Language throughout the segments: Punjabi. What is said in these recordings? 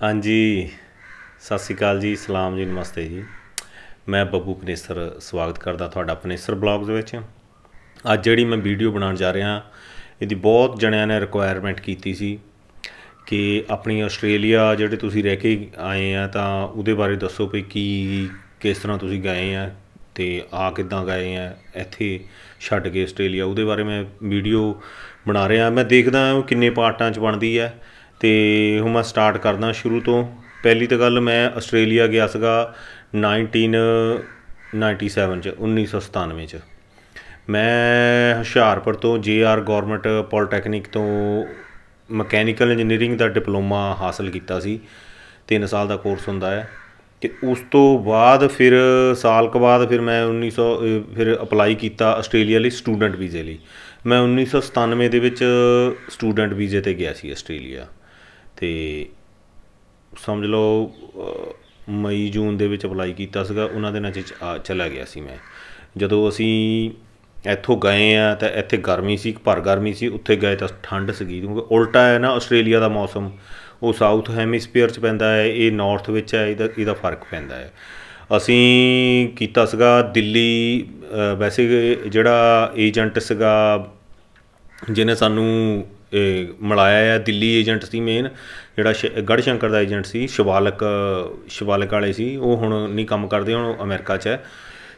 हाँ जी। सत श्री अकाल जी, सलाम जी, नमस्ते जी। मैं ਬੱਬੂ ਪਨੇਸਰ ਸਵਾਗਤ ਕਰਦਾ ਤੁਹਾਡਾ ਪਨੇਸਰ ਬਲੌਗਸ ਵਿੱਚ। ਅੱਜ ਜਿਹੜੀ ਮੈਂ ਵੀਡੀਓ ਬਣਾਉਣ ਜਾ ਰਿਹਾ ਇਹਦੀ ਬਹੁਤ ਜਣਿਆਂ ਨੇ ਰਿਕੁਆਇਰਮੈਂਟ ਕੀਤੀ ਸੀ ਕਿ ਆਪਣੀ ਆਸਟ੍ਰੇਲੀਆ ਜਿਹੜੇ ਤੁਸੀਂ ਰਹਿ ਕੇ ਆਏ ਆ ਤਾਂ ਉਹਦੇ ਬਾਰੇ ਦੱਸੋ ਵੀ ਕਿਸ ਤਰ੍ਹਾਂ ਤੁਸੀਂ ਗਏ ਆ ਅਤੇ ਆ ਕਿੱਦਾਂ ਗਏ ਆ ਇੱਥੇ ਛੱਡ ਕੇ ਆਸਟ੍ਰੇਲੀਆ। ਉਹਦੇ ਬਾਰੇ ਮੈਂ ਵੀਡੀਓ ਬਣਾ ਰਿਹਾ। ਮੈਂ ਦੇਖਦਾ ਕਿੰਨੇ ਪਾਰਟਾਂ 'ਚ ਬਣਦੀ ਹੈ ਅਤੇ ਹੁਣ ਮੈਂ ਸਟਾਰਟ ਕਰਦਾ ਸ਼ੁਰੂ ਤੋਂ। ਪਹਿਲੀ ਤਾਂ ਗੱਲ, ਮੈਂ ਆਸਟ੍ਰੇਲੀਆ ਗਿਆ ਸੀਗਾ 1997 'ਚ 1997 'ਚ। ਮੈਂ ਹੁਸ਼ਿਆਰਪੁਰ ਤੋਂ JR ਗੌਰਮੈਂਟ ਪੋਲੀਟੈਕਨਿਕ ਤੋਂ ਮਕੈਨੀਕਲ ਇੰਜੀਨੀਅਰਿੰਗ ਦਾ ਡਿਪਲੋਮਾ ਹਾਸਲ ਕੀਤਾ ਸੀ। 3 ਸਾਲ ਦਾ ਕੋਰਸ ਹੁੰਦਾ ਹੈ। ਅਤੇ ਉਸ ਤੋਂ ਬਾਅਦ ਫਿਰ ਸਾਲ ਕੁ ਬਾਅਦ ਫਿਰ ਮੈਂ ਫਿਰ ਅਪਲਾਈ ਕੀਤਾ ਆਸਟ੍ਰੇਲੀਆ ਲਈ ਸਟੂਡੈਂਟ ਵੀਜ਼ੇ ਲਈ। ਮੈਂ 1997 ਦੇ ਵਿੱਚ ਸਟੂਡੈਂਟ ਵੀਜ਼ੇ 'ਤੇ ਗਿਆ ਸੀ ਆਸਟ੍ਰੇਲੀਆ। ਅਤੇ ਸਮਝ ਲਓ ਮਈ ਜੂਨ ਦੇ ਵਿੱਚ ਅਪਲਾਈ ਕੀਤਾ ਸੀਗਾ। ਉਹਨਾਂ ਦਿਨਾਂ 'ਚ ਚਲਾ ਗਿਆ ਸੀ ਮੈਂ। ਜਦੋਂ ਅਸੀਂ ਇੱਥੋਂ ਗਏ ਹਾਂ ਤਾਂ ਇੱਥੇ ਗਰਮੀ ਸੀ, ਭਰ ਗਰਮੀ ਸੀ। ਉੱਥੇ ਗਏ ਤਾਂ ਠੰਡ ਸੀਗੀ, ਕਿਉਂਕਿ ਉਲਟਾ ਹੈ ਨਾ ਆਸਟ੍ਰੇਲੀਆ ਦਾ ਮੌਸਮ। ਉਹ ਸਾਊਥ ਹੈਮੀਸਫੀਅਰ 'ਚ ਪੈਂਦਾ ਹੈ, ਇਹ ਨੌਰਥ ਵਿੱਚ ਹੈ। ਇਹਦਾ ਫ਼ਰਕ ਪੈਂਦਾ ਹੈ। ਅਸੀਂ ਕੀਤਾ ਸੀਗਾ ਦਿੱਲੀ। ਵੈਸੇ ਜਿਹੜਾ ਏਜੰਟ ਸੀਗਾ ਜਿਹਨੇ ਸਾਨੂੰ ਮਿਲਾਇਆ ਆ, ਦਿੱਲੀ ਏਜੰਟ ਸੀ ਮੇਨ। ਜਿਹੜਾ ਗੜ੍ਹਸ਼ੰਕਰ ਦਾ ਏਜੰਟ ਸੀ, ਸ਼ਿਵਾਲਿਕ ਵਾਲੇ ਸੀ। ਉਹ ਹੁਣ ਨਹੀਂ ਕੰਮ ਕਰਦੇ, ਹੁਣ ਅਮਰੀਕਾ 'ਚ ਹੈ।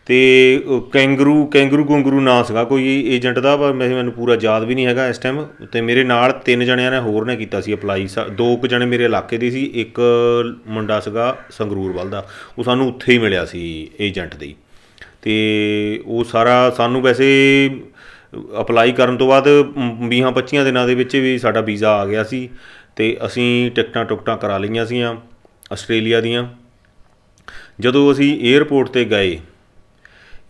ਅਤੇ ਕੈਂਗਰੂ ਨਾਂ ਸੀਗਾ ਕੋਈ ਏਜੰਟ ਦਾ, ਪਰ ਮੈਨੂੰ ਪੂਰਾ ਯਾਦ ਵੀ ਨਹੀਂ ਹੈਗਾ ਇਸ ਟਾਈਮ। ਅਤੇ ਮੇਰੇ ਨਾਲ 3 ਜਣਿਆਂ ਨੇ ਹੋਰ ਨੇ ਕੀਤਾ ਸੀ ਅਪਲਾਈ। 2 ਕੁ ਜਣੇ ਮੇਰੇ ਇਲਾਕੇ ਦੇ ਸੀ, ਇੱਕ ਮੁੰਡਾ ਸੀਗਾ ਸੰਗਰੂਰ ਵੱਲ ਦਾ। ਉਹ ਸਾਨੂੰ ਉੱਥੇ ਹੀ ਮਿਲਿਆ ਸੀ ਏਜੰਟ ਦੀ। ਅਤੇ ਉਹ ਸਾਰਾ ਸਾਨੂੰ ਵੈਸੇ ਅਪਲਾਈ ਕਰਨ ਤੋਂ ਬਾਅਦ 20-25 ਦਿਨਾਂ ਦੇ ਵਿੱਚ ਵੀ ਸਾਡਾ ਵੀਜ਼ਾ ਆ ਗਿਆ ਸੀ। ਅਤੇ ਅਸੀਂ ਟਿਕਟਾਂ ਕਰਾ ਲਈਆਂ ਸੀਆਂ ਆਸਟ੍ਰੇਲੀਆ ਦੀਆਂ। ਜਦੋਂ ਅਸੀਂ ਏਅਰਪੋਰਟ 'ਤੇ ਗਏ,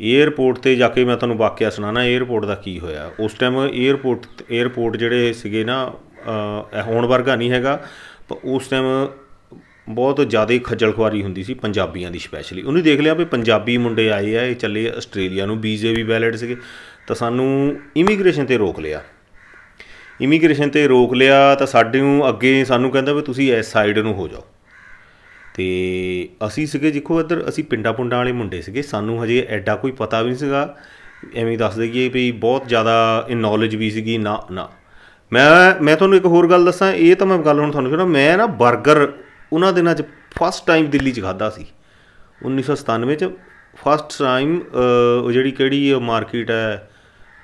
ਏਅਰਪੋਰਟ 'ਤੇ ਜਾ ਕੇ ਮੈਂ ਤੁਹਾਨੂੰ ਵਾਕਿਆ ਸੁਣਾਉਣਾ ਏਅਰਪੋਰਟ ਦਾ ਕੀ ਹੋਇਆ। ਉਸ ਟਾਈਮ ਏਅਰਪੋਰਟ ਜਿਹੜੇ ਸੀਗੇ ਨਾ, ਹੁਣ ਵਰਗਾ ਨਹੀਂ ਹੈਗਾ, ਪਰ ਉਸ ਟਾਈਮ ਬਹੁਤ ਜ਼ਿਆਦਾ ਖੱਜਲ ਖੁਆਰੀ ਹੁੰਦੀ ਸੀ ਪੰਜਾਬੀਆਂ ਦੀ ਸਪੈਸ਼ਲੀ। ਉਹਨੇ ਦੇਖ ਲਿਆ ਵੀ ਪੰਜਾਬੀ ਮੁੰਡੇ ਆਏ ਆ, ਇਹ ਚੱਲੇ ਆਸਟ੍ਰੇਲੀਆ ਨੂੰ, ਵੀਜ਼ੇ ਵੀ ਵੈਲਿਡ ਸੀਗੇ। ਤਾਂ ਸਾਨੂੰ ਇਮੀਗ੍ਰੇਸ਼ਨ 'ਤੇ ਰੋਕ ਲਿਆ। ਤਾਂ ਅੱਗੇ ਸਾਨੂੰ ਕਹਿੰਦਾ ਵੀ ਤੁਸੀਂ ਇਸ ਸਾਈਡ ਨੂੰ ਹੋ ਜਾਓ। ਅਤੇ ਅਸੀਂ ਸੀਗੇ, ਦੇਖੋ ਇੱਧਰ ਅਸੀਂ ਪਿੰਡਾਂ ਵਾਲੇ ਮੁੰਡੇ ਸੀਗੇ। ਸਾਨੂੰ ਹਜੇ ਐਡਾ ਕੋਈ ਪਤਾ ਵੀ ਨਹੀਂ ਸੀਗਾ। ਐਵੇਂ ਦੱਸ ਦੇਈਏ ਵੀ ਬਹੁਤ ਜ਼ਿਆਦਾ ਨੌਲੇਜ ਵੀ ਸੀਗੀ ਨਾ। ਮੈਂ ਤੁਹਾਨੂੰ ਇੱਕ ਹੋਰ ਗੱਲ ਦੱਸਾਂ। ਇਹ ਤਾਂ ਮੈਂ ਗੱਲ ਹੁਣ ਤੁਹਾਨੂੰ ਕਹਿਣਾ, ਮੈਂ ਨਾ ਬਰਗਰ ਉਹਨਾਂ ਦਿਨਾਂ 'ਚ ਫਸਟ ਟਾਈਮ ਦਿੱਲੀ 'ਚ ਖਾਧਾ ਸੀ 1997 'ਚ। ਫਸਟ ਟਾਈਮ ਉਹ ਜਿਹੜੀ ਕਿਹੜੀ ਮਾਰਕੀਟ ਹੈ,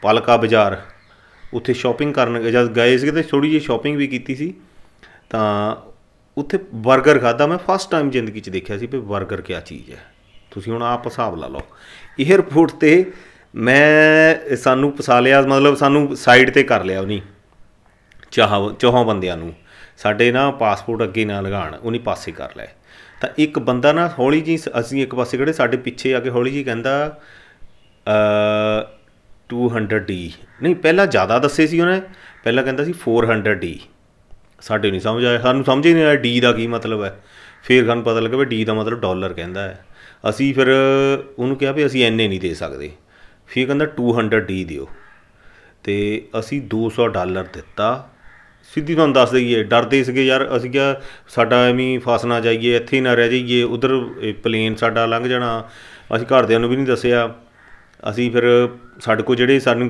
ਪਲਕਾ ਬਾਜ਼ਾਰ, ਉੱਥੇ ਸ਼ੋਪਿੰਗ ਕਰਨ ਜਦ ਗਏ ਸੀਗੇ ਤਾਂ ਥੋੜ੍ਹੀ ਜਿਹੀ ਸ਼ੋਪਿੰਗ ਵੀ ਕੀਤੀ ਸੀ। ਤਾਂ ਉੱਥੇ ਬਰਗਰ ਖਾਧਾ ਮੈਂ ਫਸਟ ਟਾਈਮ ਜ਼ਿੰਦਗੀ 'ਚ। ਦੇਖਿਆ ਸੀ ਵੀ ਬਰਗਰ ਕਿਆ ਚੀਜ਼ ਹੈ। ਤੁਸੀਂ ਹੁਣ ਆਪ ਹਿਸਾਬ ਲਾ ਲਓ। ਏਅਰਪੋਰਟ 'ਤੇ ਸਾਨੂੰ ਫਸਾ ਲਿਆ, ਮਤਲਬ ਸਾਨੂੰ ਸਾਈਡ 'ਤੇ ਕਰ ਲਿਆ ਉਹਨੇ, ਚੌਹਾਂ ਬੰਦਿਆਂ ਨੂੰ। ਸਾਡੇ ਨਾ ਪਾਸਪੋਰਟ ਅੱਗੇ ਨਾ ਲਗਾਉਣ, ਉਹਨੇ ਪਾਸੇ ਕਰ ਲਏ। ਤਾਂ ਇੱਕ ਬੰਦਾ ਨਾ ਹੌਲੀ ਜਿਹੀ, ਅਸੀਂ ਇੱਕ ਪਾਸੇ ਖੜ੍ਹੇ, ਸਾਡੇ ਪਿੱਛੇ ਆ ਕੇ ਹੌਲੀ ਜਿਹੀ ਕਹਿੰਦਾ 200D। ਨਹੀਂ, ਪਹਿਲਾਂ ਜ਼ਿਆਦਾ ਦੱਸੇ ਸੀ ਉਹਨੇ। ਪਹਿਲਾਂ ਕਹਿੰਦਾ ਸੀ 400D। ਸਾਡੇ ਨਹੀਂ ਸਮਝ ਆਇਆ, ਸਾਨੂੰ ਸਮਝ ਹੀ ਨਹੀਂ ਆਇਆ ਡੀ ਦਾ ਕੀ ਮਤਲਬ ਹੈ। ਫਿਰ ਸਾਨੂੰ ਪਤਾ ਲੱਗਾ ਵੀ ਡੀ ਦਾ ਮਤਲਬ ਡਾਲਰ ਕਹਿੰਦਾ ਹੈ। ਅਸੀਂ ਫਿਰ ਉਹਨੂੰ ਕਿਹਾ ਵੀ ਅਸੀਂ ਇੰਨੇ ਨਹੀਂ ਦੇ ਸਕਦੇ। ਫਿਰ ਕਹਿੰਦਾ 200D ਦਿਓ। ਅਤੇ ਅਸੀਂ $200 ਦਿੱਤਾ। ਸਿੱਧੀ ਤੁਹਾਨੂੰ ਦੱਸ ਦੇਈਏ, ਡਰਦੇ ਸੀਗੇ ਯਾਰ। ਅਸੀਂ ਕਿਹਾ ਸਾਡਾ ਐਵੇਂ ਫਸ ਨਾ ਜਾਈਏ, ਇੱਥੇ ਹੀ ਨਾ ਰਹਿ ਜਾਈਏ, ਉੱਧਰ ਪਲੇਨ ਸਾਡਾ ਲੰਘ ਜਾਣਾ। ਅਸੀਂ ਘਰਦਿਆਂ ਨੂੰ ਵੀ ਨਹੀਂ ਦੱਸਿਆ। ਅਸੀਂ ਫਿਰ ਸਾਡੇ ਕੋਲ ਜਿਹੜੇ ਸਾਨੂੰ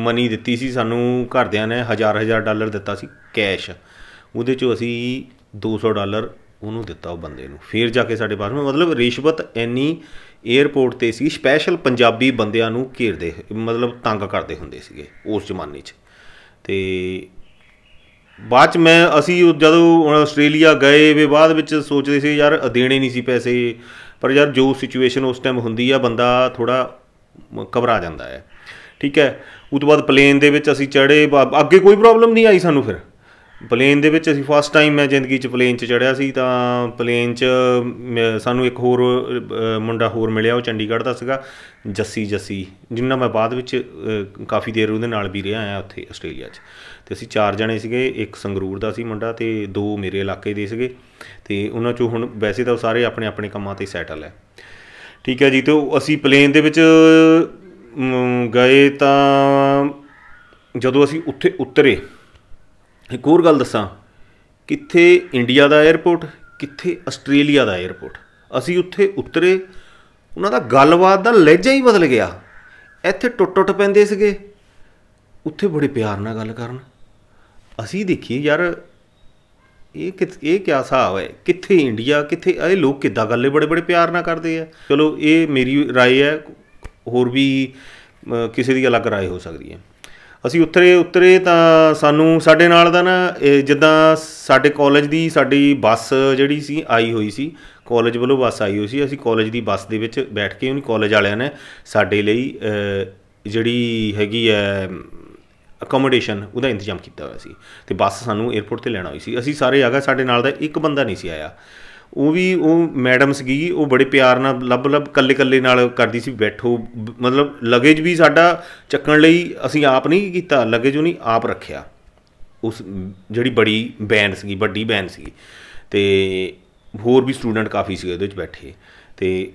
ਮਨੀ ਦਿੱਤੀ ਸੀ, ਸਾਨੂੰ ਘਰਦਿਆਂ ਨੇ $1000 ਦਿੱਤਾ ਸੀ ਕੈਸ਼। ਉਹਦੇ 'ਚੋਂ ਅਸੀਂ $200 ਉਹਨੂੰ ਦਿੱਤਾ, ਉਹ ਬੰਦੇ ਨੂੰ। ਫਿਰ ਜਾ ਕੇ ਸਾਡੇ ਪਾਸ, ਮਤਲਬ ਰਿਸ਼ਵਤ ਇੰਨੀ ਏਅਰਪੋਰਟ 'ਤੇ ਸੀ। ਸਪੈਸ਼ਲ ਪੰਜਾਬੀ ਬੰਦਿਆਂ ਨੂੰ ਘੇਰਦੇ, ਮਤਲਬ ਤੰਗ ਕਰਦੇ ਹੁੰਦੇ ਸੀਗੇ ਉਸ ਜ਼ਮਾਨੇ 'ਚ। ਅਤੇ ਬਾਅਦ 'ਚ ਅਸੀਂ ਜਦੋਂ ਹੁਣ ਆਸਟ੍ਰੇਲੀਆ ਗਏ ਵੇ, ਬਾਅਦ ਵਿੱਚ ਸੋਚਦੇ ਸੀ ਯਾਰ ਦੇਣੇ ਨਹੀਂ ਸੀ ਪੈਸੇ। ਪਰ ਯਾਰ ਜੋ ਸਿਚੁਏਸ਼ਨ ਉਸ ਟਾਈਮ ਹੁੰਦੀ ਆ, ਬੰਦਾ ਥੋੜ੍ਹਾ ਘਬਰਾ ਜਾਂਦਾ ਹੈ। ਠੀਕ ਹੈ। ਉਹ ਤੋਂ ਬਾਅਦ ਪਲੇਨ ਦੇ ਵਿੱਚ ਅਸੀਂ ਚੜ੍ਹੇ। ਅੱਗੇ ਕੋਈ ਪ੍ਰੋਬਲਮ ਨਹੀਂ ਆਈ ਸਾਨੂੰ। ਫਿਰ ਪਲੇਨ ਦੇ ਵਿੱਚ ਅਸੀਂ ਫਸਟ ਟਾਈਮ ਮੈਂ ਜ਼ਿੰਦਗੀ 'ਚ ਪਲੇਨ 'ਚ ਚੜ੍ਹਿਆ ਸੀ। ਤਾਂ ਪਲੇਨ 'ਚ ਸਾਨੂੰ ਇੱਕ ਹੋਰ ਮੁੰਡਾ ਹੋਰ ਮਿਲਿਆ, ਉਹ ਚੰਡੀਗੜ੍ਹ ਦਾ ਸੀਗਾ, ਜੱਸੀ, ਜਿਹਨਾਂ ਮੈਂ ਬਾਅਦ ਵਿੱਚ ਕਾਫੀ ਦੇਰ ਉਹਦੇ ਨਾਲ ਵੀ ਰਿਹਾ ਹਾਂ ਉੱਥੇ ਆਸਟ੍ਰੇਲੀਆ 'ਚ। ਅਤੇ ਅਸੀਂ 4 ਜਣੇ ਸੀਗੇ। ਇੱਕ ਸੰਗਰੂਰ ਦਾ ਸੀ ਮੁੰਡਾ ਅਤੇ 2 ਮੇਰੇ ਇਲਾਕੇ ਦੇ ਸੀਗੇ। ਅਤੇ ਉਹਨਾਂ 'ਚੋਂ ਹੁਣ ਵੈਸੇ ਤਾਂ ਉਹ ਸਾਰੇ ਆਪਣੇ ਕੰਮਾਂ 'ਤੇ ਸੈਟਲ ਹੈ। ਠੀਕ ਹੈ ਜੀ। ਅਤੇ ਅਸੀਂ ਪਲੇਨ ਦੇ ਵਿੱਚ ਗਏ। ਤਾਂ ਜਦੋਂ ਅਸੀਂ ਉੱਥੇ ਉਤਰੇ, ਇੱਕ ਹੋਰ ਗੱਲ ਦੱਸਾਂ, ਕਿੱਥੇ ਇੰਡੀਆ ਦਾ ਏਅਰਪੋਰਟ, ਕਿੱਥੇ ਆਸਟ੍ਰੇਲੀਆ ਦਾ ਏਅਰਪੋਰਟ। ਅਸੀਂ ਉੱਥੇ ਉਤਰੇ, ਉਹਨਾਂ ਦਾ ਗੱਲਬਾਤ ਦਾ ਲਹਿਜਾ ਹੀ ਬਦਲ ਗਿਆ। ਇੱਥੇ ਟੁੱਟ ਪੈਂਦੇ ਸੀਗੇ, ਉੱਥੇ ਬੜੇ ਪਿਆਰ ਨਾਲ ਗੱਲ ਕਰਨ। ਅਸੀਂ ਦੇਖੀਏ ਯਾਰ ਇਹ ਕਿਆ ਹਿਸਾਬ ਹੈ, ਕਿੱਥੇ ਇੰਡੀਆ, ਕਿੱਥੇ ਇਹ ਲੋਕ ਕਿੱਦਾਂ ਗੱਲ ਬੜੇ ਬੜੇ ਪਿਆਰ ਨਾਲ ਕਰਦੇ ਆ। ਚਲੋ ਇਹ ਮੇਰੀ ਰਾਏ ਹੈ, ਹੋਰ ਵੀ ਕਿਸੇ ਦੀ ਅਲੱਗ ਰਾਏ ਹੋ ਸਕਦੀ ਹੈ। ਅਸੀਂ ਉਤਰੇ ਤਾਂ ਸਾਨੂੰ ਸਾਡੇ ਨਾਲ ਦਾ ਨਾ ਜਿੱਦਾਂ ਸਾਡੇ ਕਾਲਜ ਦੀ ਸਾਡੀ ਬੱਸ ਜਿਹੜੀ ਸੀ ਆਈ ਹੋਈ ਸੀ, ਕਾਲਜ ਵੱਲੋਂ ਬੱਸ ਆਈ ਹੋਈ ਸੀ। ਅਸੀਂ ਕਾਲਜ ਦੀ ਬੱਸ ਦੇ ਵਿੱਚ ਬੈਠ ਕੇ ਉਹਨੂੰ ਕਾਲਜ ਵਾਲਿਆਂ ਨੇ ਸਾਡੇ ਲਈ ਜਿਹੜੀ ਹੈਗੀ ਹੈ ਅਕੋਮੋਡੇਸ਼ਨ ਉਹਦਾ ਇੰਤਜ਼ਾਮ ਕੀਤਾ ਹੋਇਆ ਸੀ, ਅਤੇ ਬੱਸ ਸਾਨੂੰ ਏਅਰਪੋਰਟ 'ਤੇ ਲੈਣਾ ਹੋਈ ਸੀ। ਅਸੀਂ ਸਾਰੇ ਆ ਗਏ, ਸਾਡੇ ਨਾਲ ਦਾ ਇੱਕ ਬੰਦਾ ਨਹੀਂ ਸੀ ਆਇਆ। ਉਹ ਮੈਡਮ ਸੀਗੀ, ਉਹ ਬੜੇ ਪਿਆਰ ਨਾਲ ਲੱਭ ਇਕੱਲੇ ਨਾਲ ਕਰਦੀ ਸੀ, ਬੈਠੋ। ਮਤਲਬ ਲਗੇਜ ਵੀ ਸਾਡਾ ਚੱਕਣ ਲਈ ਅਸੀਂ ਆਪ ਨਹੀਂ ਕੀਤਾ, ਲਗੇਜ ਉਹਨੇ ਆਪ ਰੱਖਿਆ। ਉਸ ਜਿਹੜੀ ਵੱਡੀ ਵੈਨ ਸੀਗੀ, ਅਤੇ ਹੋਰ ਵੀ ਸਟੂਡੈਂਟ ਕਾਫੀ ਸੀਗੇ ਉਹਦੇ ਵਿੱਚ ਬੈਠੇ। ਅਤੇ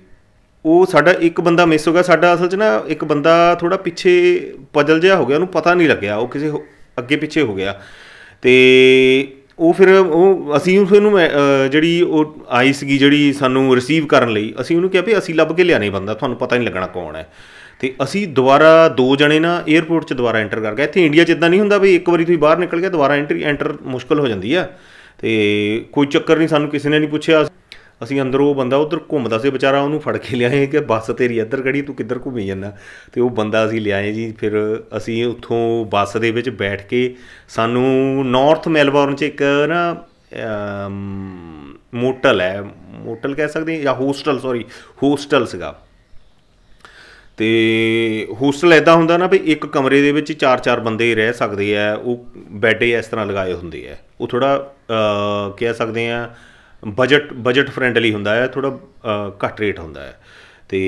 ਉਹ ਸਾਡਾ ਇੱਕ ਬੰਦਾ ਮਿਸ ਹੋ ਗਿਆ। ਸਾਡਾ ਅਸਲ 'ਚ ਨਾ ਇੱਕ ਬੰਦਾ ਥੋੜ੍ਹਾ ਪਿੱਛੇ ਪਜਲ ਜਿਹਾ ਹੋ ਗਿਆ, ਉਹਨੂੰ ਪਤਾ ਨਹੀਂ ਲੱਗਿਆ, ਉਹ ਕਿਸੇ ਅੱਗੇ ਪਿੱਛੇ ਹੋ ਗਿਆ। ਅਤੇ ਉਹ ਫਿਰ ਅਸੀਂ ਉਹਨੂੰ ਜਿਹੜੀ ਉਹ ਆਈ ਸੀਗੀ ਜਿਹੜੀ ਸਾਨੂੰ ਰਿਸੀਵ ਕਰਨ ਲਈ, ਅਸੀਂ ਉਹਨੂੰ ਕਿਹਾ ਵੀ ਅਸੀਂ ਲੱਭ ਕੇ ਲਿਆਣੇ ਬੰਦਾ, ਤੁਹਾਨੂੰ ਪਤਾ ਨਹੀਂ ਲੱਗਣਾ ਕੌਣ ਹੈ। ਅਤੇ ਅਸੀਂ ਦੁਬਾਰਾ 2 ਜਣੇ ਨਾ ਏਅਰਪੋਰਟ 'ਚ ਦੁਬਾਰਾ ਐਂਟਰ ਕਰ ਗਏ। ਇੱਥੇ ਇੰਡੀਆ 'ਚ ਇੱਦਾਂ ਨਹੀਂ ਹੁੰਦਾ ਵੀ ਇੱਕ ਵਾਰੀ ਤੁਸੀਂ ਬਾਹਰ ਨਿਕਲ ਗਿਆ ਦੁਬਾਰਾ ਐਂਟਰ ਮੁਸ਼ਕਿਲ ਹੋ ਜਾਂਦੀ ਆ। ਅਤੇ ਕੋਈ ਚੱਕਰ ਨਹੀਂ, ਸਾਨੂੰ ਕਿਸੇ ਨੇ ਨਹੀਂ ਪੁੱਛਿਆ। ਅਸੀਂ ਅੰਦਰ, ਉਹ ਬੰਦਾ ਉੱਧਰ ਘੁੰਮਦਾ ਸੀ ਵਿਚਾਰਾ, ਉਹਨੂੰ ਫੜ ਕੇ ਲਿਆਏ ਕਿ ਬੱਸ ਤੇਰੀ ਇੱਧਰ ਖੜ੍ਹੀ, ਤੂੰ ਕਿੱਧਰ ਘੁੰਮੀ ਜਾਂਦਾ। ਅਤੇ ਉਹ ਬੰਦਾ ਅਸੀਂ ਲਿਆਏ ਜੀ। ਫਿਰ ਅਸੀਂ ਉੱਥੋਂ ਬੱਸ ਦੇ ਵਿੱਚ ਬੈਠ ਕੇ ਸਾਨੂੰ ਨਾਰਥ ਮੈਲਬੌਰਨ 'ਚ ਇੱਕ ਨਾ ਮੋਟਲ ਕਹਿ ਸਕਦੇ ਜਾਂ ਹੋਸਟਲ ਸੀਗਾ। ਅਤੇ ਹੋਸਟਲ ਇੱਦਾਂ ਹੁੰਦਾ ਨਾ ਵੀ ਇੱਕ ਕਮਰੇ ਦੇ ਵਿੱਚ 4 ਬੰਦੇ ਰਹਿ ਸਕਦੇ ਆ। ਉਹ ਬੈੱਡ ਇਸ ਤਰ੍ਹਾਂ ਲਗਾਏ ਹੁੰਦੇ ਆ। ਉਹ ਥੋੜ੍ਹਾ ਕਹਿ ਸਕਦੇ ਹਾਂ ਬਜਟ ਫਰੈਂਡਲੀ ਹੁੰਦਾ ਹੈ, ਥੋੜ੍ਹਾ ਘੱਟ ਰੇਟ ਹੁੰਦਾ ਹੈ। ਅਤੇ